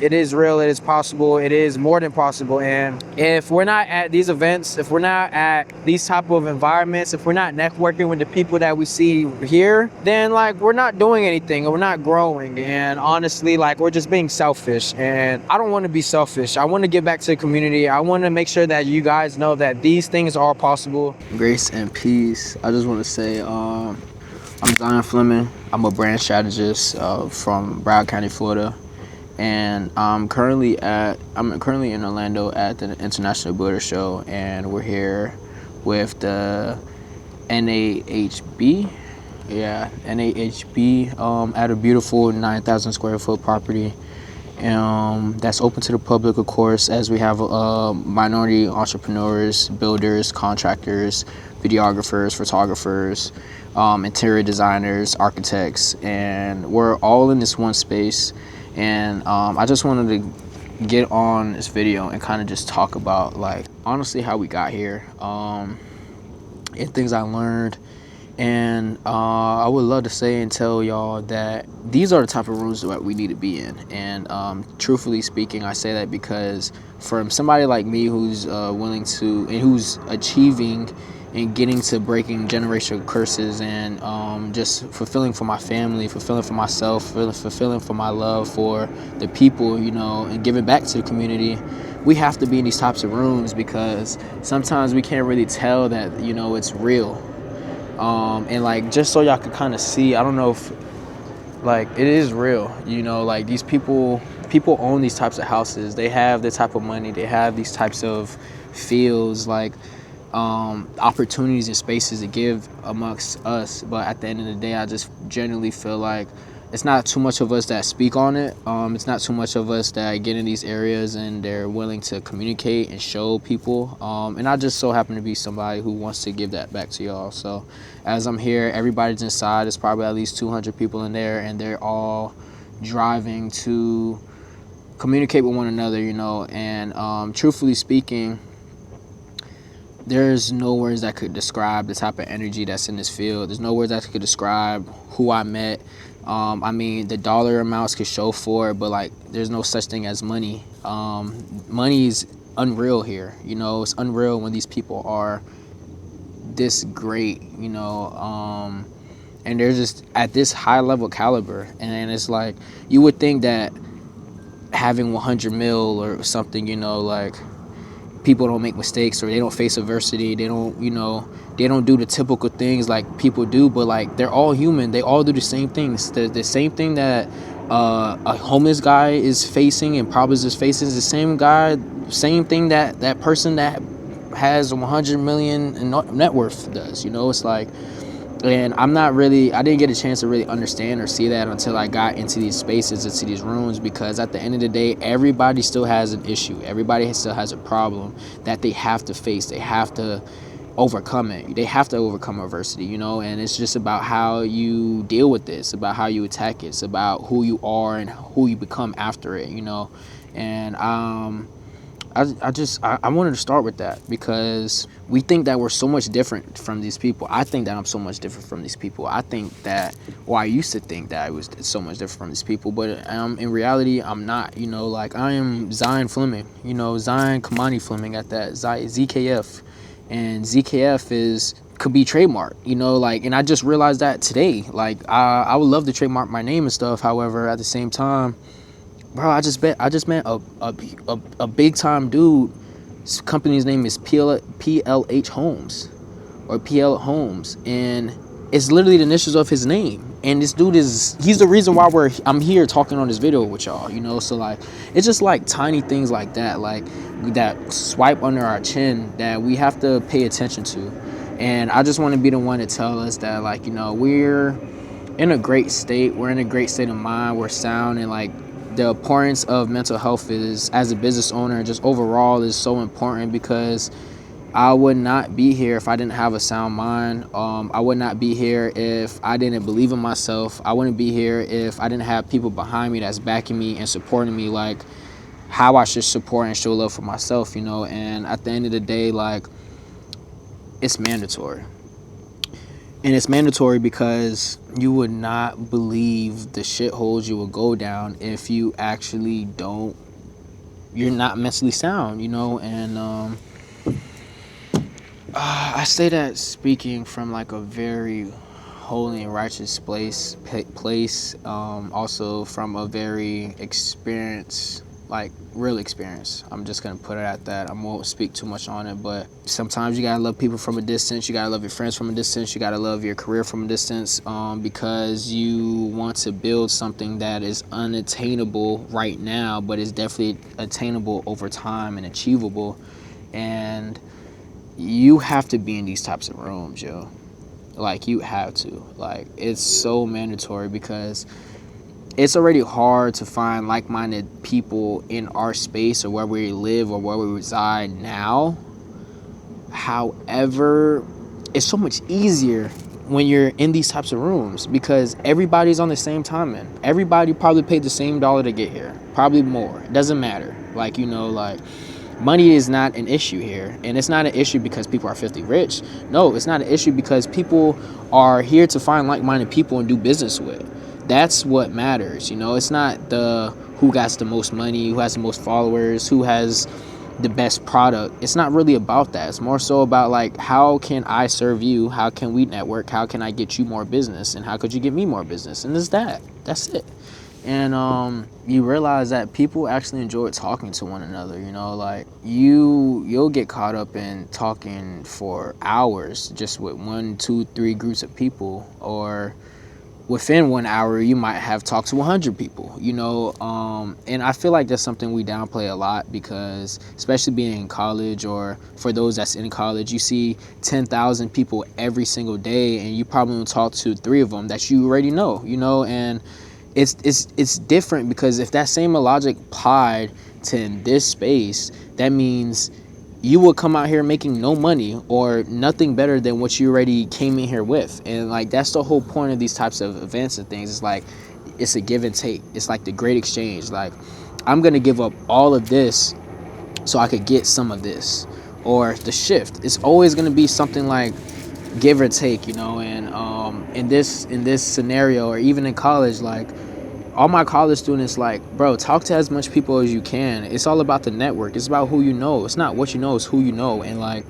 it is real, it is possible, it is more than possible. And if we're not at these events, if we're not at these type of environments, if we're not networking with the people that we see here, then like we're not doing anything, or we're not growing. And honestly, like we're just being selfish. And I don't want to be selfish. I want to give back to the community. I want to make sure that you guys know that these things are possible. Grace and peace. I just want to say, I'm Zyon Fleming. I'm a brand strategist from Broward County, Florida, and I'm currently in Orlando at the International Builders Show, and we're here with the NAHB. Yeah, NAHB at a beautiful 9,000 square foot property. That's open to the public, of course, as we have minority entrepreneurs, builders, contractors, videographers, photographers, interior designers, architects, and we're all in this one space. And I just wanted to get on this video and kind of just talk about, like, honestly how we got here, and things I learned. And I would love to say and tell y'all that these are the type of rooms that we need to be in. And truthfully speaking, I say that because from somebody like me who's willing to, and who's achieving and getting to breaking generational curses, and just fulfilling for my family, fulfilling for myself, fulfilling for my love for the people, you know, and giving back to the community, we have to be in these types of rooms, because sometimes we can't really tell that, you know, it's real. And like, just so y'all could kind of see, I don't know if, like, it is real, you know, like these people own these types of houses, they have this type of money, they have these types of fields, like opportunities and spaces to give amongst us. But at the end of the day, I just genuinely feel like it's not too much of us that speak on it. It's not too much of us that get in these areas and they're willing to communicate and show people. And I just so happen to be somebody who wants to give that back to y'all. So as I'm here, everybody's inside. There's probably at least 200 people in there, and they're all driving to communicate with one another, you know. And truthfully speaking, there's no words that could describe the type of energy that's in this field. There's no words that could describe who I met. I mean, the dollar amounts could show for it, but like, there's no such thing as money. Money's unreal here. You know, it's unreal when these people are this great, you know, and they're just at this high level caliber. And it's like, you would think that having 100 mil or something, you know, like, people don't make mistakes, or they don't face adversity, they don't, you know, they don't do the typical things like people do. But like, they're all human, they all do the same things. The same thing that a homeless guy is facing and problems is facing is the same thing that that person that has 100 million in net worth does, you know. It's like, and I didn't get a chance to really understand or see that until I got into these spaces, into these rooms, because at the end of the day, everybody still has an issue. Everybody still has a problem that they have to face. They have to overcome it. They have to overcome adversity, you know. And it's just about how you deal with this, about how you attack it. It's about who you are and who you become after it, you know. And I wanted to start with that, because we think that we're so much different from these people. I think that I'm so much different from these people. I think that, well, I used to think that I was so much different from these people, but in reality, I'm not, you know. Like, I am Zyon Fleming, you know, Zyon Kamani Fleming at that, ZKF. And ZKF could be trademarked, you know, like, and I just realized that today. Like, I would love to trademark my name and stuff. However, at the same time, bro, I just met a big time dude. His company's name is PLH Homes, or PL Homes, and it's literally the initials of his name. And this dude he's the reason why I'm here talking on this video with y'all, you know. So like, it's just like tiny things like that, like that swipe under our chin, that we have to pay attention to. And I just want to be the one to tell us that, like, you know, we're in a great state. We're in a great state of mind. We're sound, and like, the importance of mental health is, as a business owner, just overall, is so important, because I would not be here if I didn't have a sound mind. I would not be here if I didn't believe in myself. I wouldn't be here if I didn't have people behind me that's backing me and supporting me, like how I should support and show love for myself, you know. And at the end of the day, like, it's mandatory. And it's mandatory because you would not believe the shitholes you will go down if you actually don't, you're not mentally sound, and I say that speaking from like a very holy and righteous place, also from a very experience, like real experience. I'm just gonna put it at that. I won't speak too much on it, but sometimes you gotta love people from a distance. You gotta love your friends from a distance. You gotta love your career from a distance, because you want to build something that is unattainable right now, but is definitely attainable over time and achievable. And you have to be in these types of rooms, yo. Like, you have to. Like, it's so mandatory because it's already hard to find like-minded people in our space or where we live or where we reside now. However, it's so much easier when you're in these types of rooms because everybody's on the same timing. Everybody probably paid the same dollar to get here, probably more. It doesn't matter. Like, money is not an issue here, and it's not an issue because people are filthy rich. No, it's not an issue because people are here to find like-minded people and do business with. That's what matters. It's not the who got the most money, who has the most followers, who has the best product. It's not really about that. It's more so about like, how can I serve you? How can we network? How can I get you more business? And how could you get me more business? And it's that's it. And you realize that people actually enjoy talking to one another. Like you'll get caught up in talking for hours just with 1, 2, 3 groups of people, or within 1 hour you might have talked to 100 people. And I feel like that's something we downplay a lot because, especially being in college, or for those that's in college, you see 10,000 people every single day, and you probably will talk to 3 of them that you already know. And it's different because if that same logic applied to in this space, that means you will come out here making no money or nothing better than what you already came in here with. And like, that's the whole point of these types of events and things. It's like, it's a give and take. It's like the great exchange. Like, I'm going to give up all of this so I could get some of this, or the shift. It's always going to be something like give or take, and in this scenario, or even in college, like all my college students, like, bro, talk to as much people as you can. It's all about the network. It's about who you know. It's not what you know, it's who you know. And like,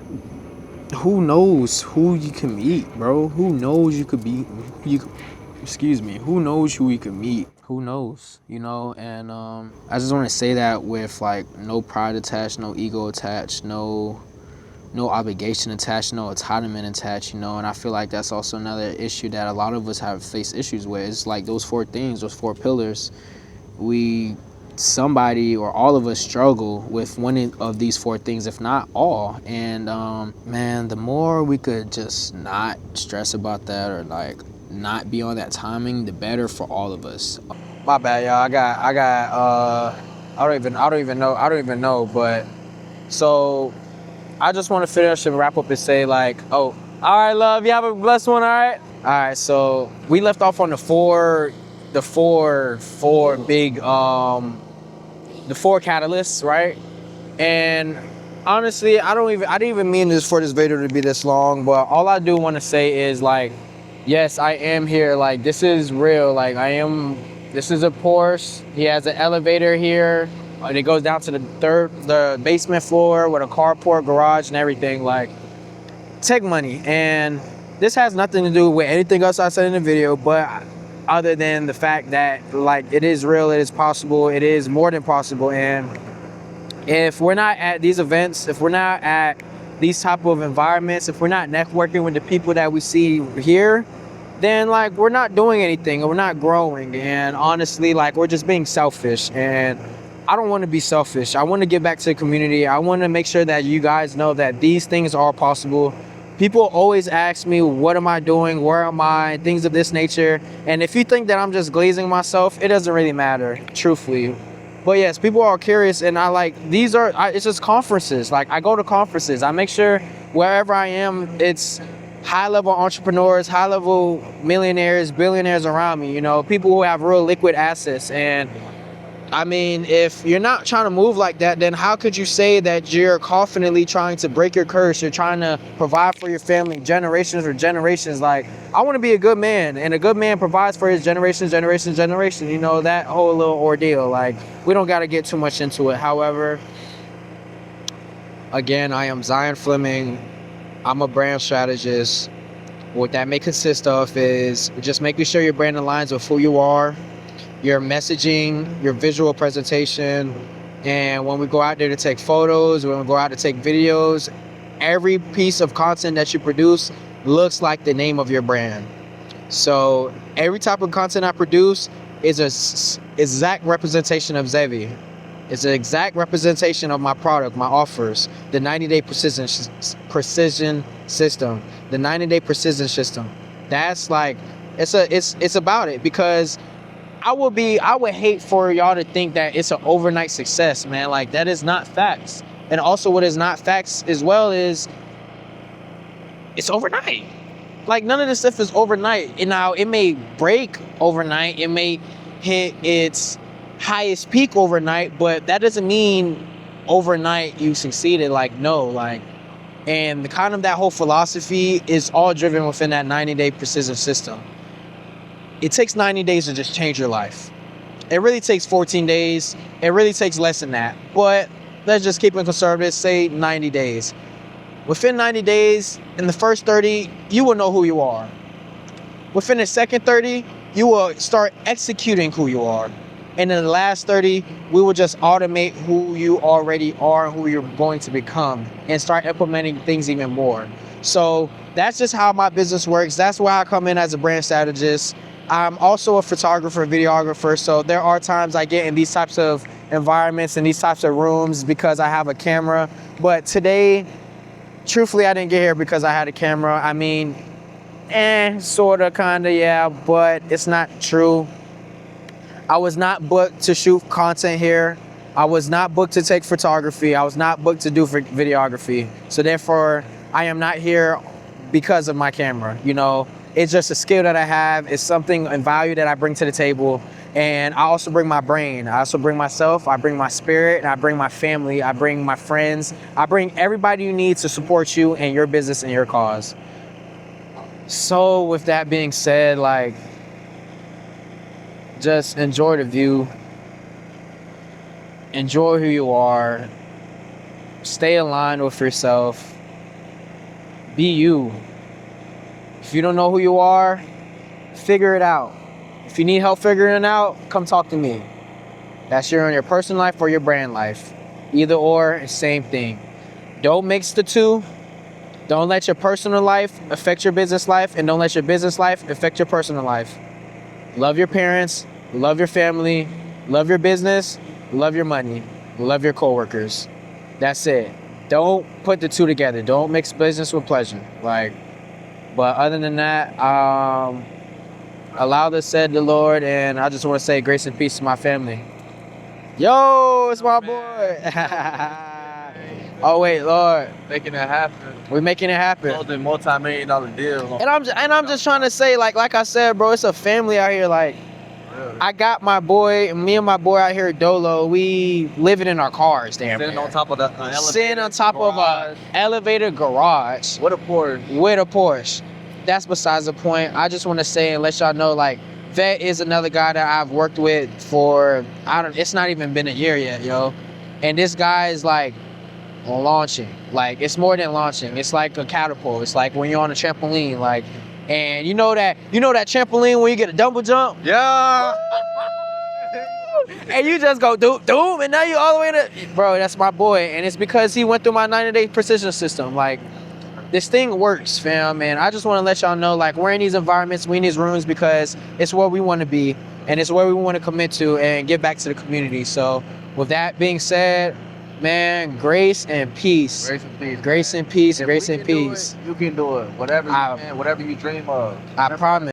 who knows who you can meet, bro? Who knows who knows who you can meet? Who knows, And I just want to say that with like no pride attached, no ego attached, no obligation attached, no entitlement attached, And I feel like that's also another issue that a lot of us have faced issues with. It's like those 4 things, those 4 pillars. Somebody or all of us struggle with one of these 4 things, if not all. And man, the more we could just not stress about that, or like not be on that timing, the better for all of us. My bad, y'all. I don't even know, but so I just want to finish and wrap up and say like, all right, love, you have a blessed one. All right. So we left off on the four big, the 4 catalysts, right? And honestly, I didn't even mean for this video to be this long, but all I do want to say is like, yes, I am here. Like, this is real. Like, this is a Porsche. He has an elevator here. And it goes down to the basement floor with a carport, garage, and everything. Like, tech money. And this has nothing to do with anything else I said in the video, but other than the fact that, like, it is real, it is possible, it is more than possible. And if we're not at these events, if we're not at these type of environments, if we're not networking with the people that we see here, then like, we're not doing anything, or we're not growing. And honestly, like, we're just being selfish. And I don't want to be selfish. I want to give back to the community. I want to make sure that you guys know that these things are possible. People always ask me, what am I doing? Where am I? Things of this nature. And if you think that I'm just glazing myself, it doesn't really matter, truthfully. But yes, people are curious, and it's just conferences. Like, I go to conferences. I make sure wherever I am, it's high-level entrepreneurs, high-level millionaires, billionaires around me, people who have real liquid assets. And I mean, if you're not trying to move like that, then how could you say that you're confidently trying to break your curse? You're trying to provide for your family generations or generations. Like, I want to be a good man, and a good man provides for his generations. You know, that whole little ordeal. Like, we don't got to get too much into it. However, again, I am Zyon Fleming. I'm a brand strategist. What that may consist of is just making sure your brand aligns with who you are, your messaging, your visual presentation, and when we go out there to take photos, when we go out to take videos, every piece of content that you produce looks like the name of your brand. So every type of content I produce is an exact representation of ZEVI. It's an exact representation of my product, my offers, the 90-day precision system, the 90-day precision system. That's like, it's about it, because I would hate for y'all to think that it's an overnight success, man. Like, that is not facts. And also what is not facts as well is it's overnight. Like, none of this stuff is overnight. And now it may break overnight. It may hit its highest peak overnight, but that doesn't mean overnight you succeeded. Like, no, like, and the kind of that whole philosophy is all driven within that 90-day precision system. It takes 90 days to just change your life. It really takes 14 days. It really takes less than that. But let's just keep it conservative, say 90 days. Within 90 days, in the first 30, you will know who you are. Within the second 30, you will start executing who you are. And in the last 30, we will just automate who you already are and who you're going to become and start implementing things even more. So that's just how my business works. That's why I come in as a brand strategist. I'm also a photographer, videographer, so there are times I get in these types of environments and these types of rooms because I have a camera. But today, truthfully, I didn't get here because I had a camera. I mean, sorta, kinda, yeah, but it's not true. I was not booked to shoot content here. I was not booked to take photography. I was not booked to do videography. So therefore, I am not here because of my camera, you know. It's just a skill that I have. It's something and value that I bring to the table. And I also bring my brain. I also bring myself. I bring my spirit. And I bring my family. I bring my friends. I bring everybody you need to support you and your business and your cause. So with that being said, like, just enjoy the view. Enjoy who you are. Stay aligned with yourself. Be you. If you don't know who you are, figure it out. If you need help figuring it out, come talk to me. That's in your personal life or your brand life. Either or, same thing. Don't mix the two. Don't let your personal life affect your business life, and don't let your business life affect your personal life. Love your parents, love your family, love your business, love your money, love your coworkers. That's it. Don't put the two together. Don't mix business with pleasure. But other than that, allow this said the Lord, and I just want to say grace and peace to my family. Yo, it's my boy. Oh wait, Lord, Making it happen. we're making it happen. Closing multi-million-dollar deal. And I'm just trying to say, like I said, bro, it's a family out here. Like, Really. I got my boy, me and my boy out here, Dolo. We living in our cars, damn. Sitting on top of the Sitting on top of a elevator garage What a Porsche. with a Porsche. That's besides the point. I just want to say and let y'all know, like, Vet is another guy that I've worked with for, it's not even been a year yet, yo. And this guy is like launching. Like, it's more than launching. It's like a catapult. It's like when you're on a trampoline, like, and you know that trampoline when you get a double jump? Yeah. And you just go doom, and now you all the way to, bro, that's my boy. And it's because he went through my 90-day precision system. Like, this thing works, fam. And I just want to let y'all know, like, we're in these environments, we in these rooms because it's where we want to be, and it's where we want to commit to and give back to the community. So with that being said, man, grace and peace. Grace and peace. Grace and peace. If Grace we and can do peace. it, you can do it. Whatever you dream of. I promise.